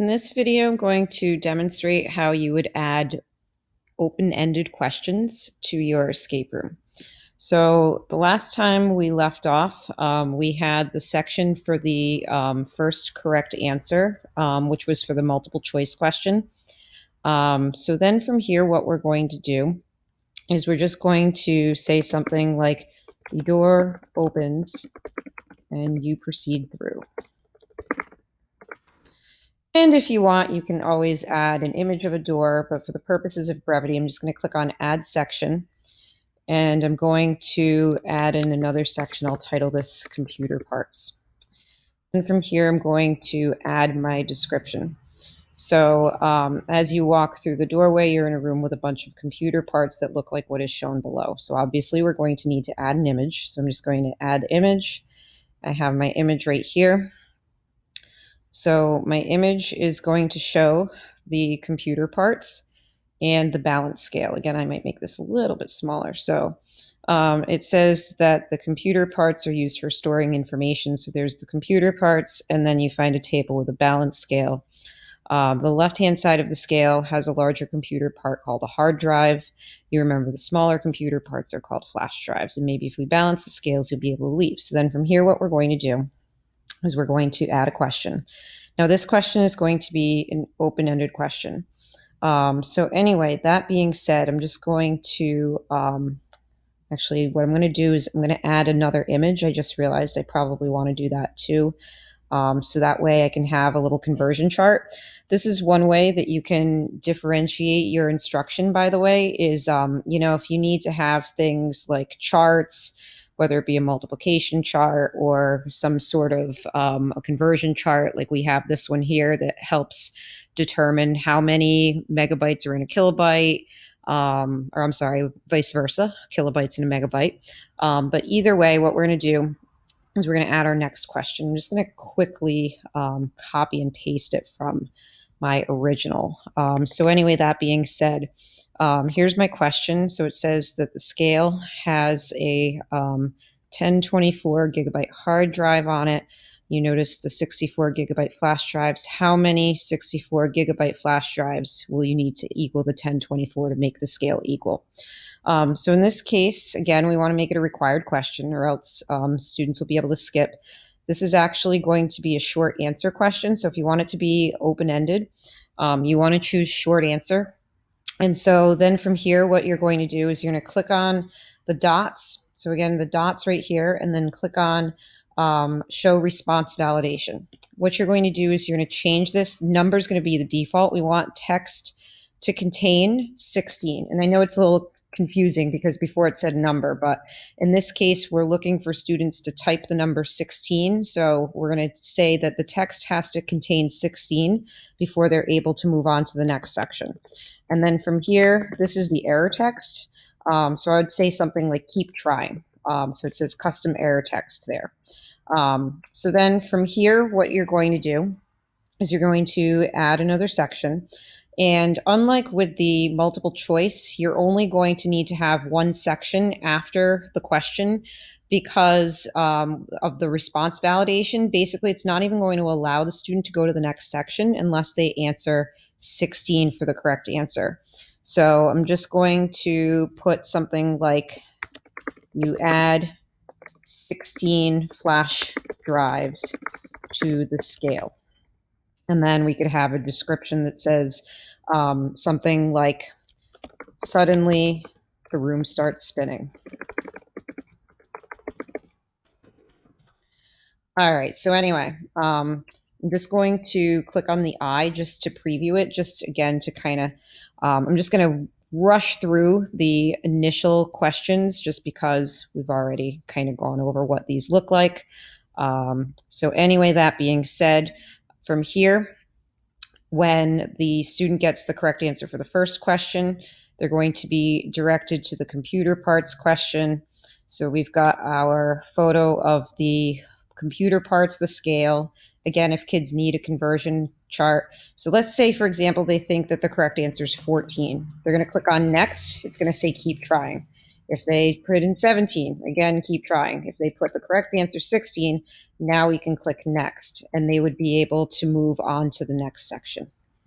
In this video, I'm going to demonstrate how you would add open-ended questions to your escape room. So the last time we left off, we had the section for the first correct answer, which was for the multiple choice question. So then from here, what we're going to do is we're just going to say something like, the door opens and you proceed through. And if you want, you can always add an image of a door, but for the purposes of brevity, I'm just going to click on Add Section, and I'm going to add in another section. I'll title this Computer Parts. And from here, I'm going to add my description. So as you walk through the doorway, you're in a room with a bunch of computer parts that look like what is shown below. So obviously, we're going to need to add an image. So I'm just going to add image. I have my image right here. So my image is going to show the computer parts and the balance scale. Again, I might make this a little bit smaller. So it says that the computer parts are used for storing information. So there's the computer parts, and then you find a table with a balance scale. The left-hand side of the scale has a larger computer part called a hard drive. You remember the smaller computer parts are called flash drives. And maybe if we balance the scales, you'll be able to leave. So then from here, what we're going to do is we're going to add a question. Now, this question is going to be an open-ended question. So anyway, that being said, I'm just going to, actually, what I'm going to do is I'm going to add another image. I just realized I probably want to do that too. So that way I can have a little conversion chart. This is one way that you can differentiate your instruction, by the way, is, if you need to have things like charts, whether it be a multiplication chart or some sort of a conversion chart, like we have this one here that helps determine how many megabytes are in a kilobyte, or I'm sorry, vice versa, kilobytes in a megabyte. But either way, what we're going to do is we're going to add our next question. I'm just going to quickly copy and paste it from my original. So anyway, that being said, here's my question. So it says that the scale has a 1024 gigabyte hard drive on it. You notice the 64 gigabyte flash drives. How many 64 gigabyte flash drives will you need to equal the 1024 to make the scale equal? So in this case, again, we want to make it a required question, or else students will be able to skip. This is actually going to be a short answer question. So if you want it to be open-ended, you want to choose short answer. And so then from here, what you're going to do is you're going to click on the dots. So again, the dots right here, and then click on show response validation. What you're going to do is you're going to change this. Number is going to be the default. We want text to contain 16. And I know it's a little confusing because before it said number, but in this case, we're looking for students to type the number 16. So we're going to say that the text has to contain 16 before they're able to move on to the next section. And then from here, this is the error text. So I would say something like keep trying. So it says custom error text there. So then from here, what you're going to do is you're going to add another section. And unlike with the multiple choice, you're only going to need to have one section after the question because of the response validation. Basically, it's not even going to allow the student to go to the next section unless they answer 16 for the correct answer. So I'm just going to put something like you add 16 flash drives to the scale. And then we could have a description that says something like, suddenly the room starts spinning. All right, so anyway, I'm just going to click on the eye just to preview it, just again to kind of, I'm just going to rush through the initial questions just because we've already kind of gone over what these look like. So anyway, that being said, from here, when the student gets the correct answer for the first question, they're going to be directed to the computer parts question. So we've got our photo of the computer parts, the scale. Again, if kids need a conversion chart. So let's say, for example, they think that the correct answer is 14. They're going to click on next. It's going to say keep trying. If they put in 17, again, keep trying. If they put the correct answer 16, now we can click next, and they would be able to move on to the next section.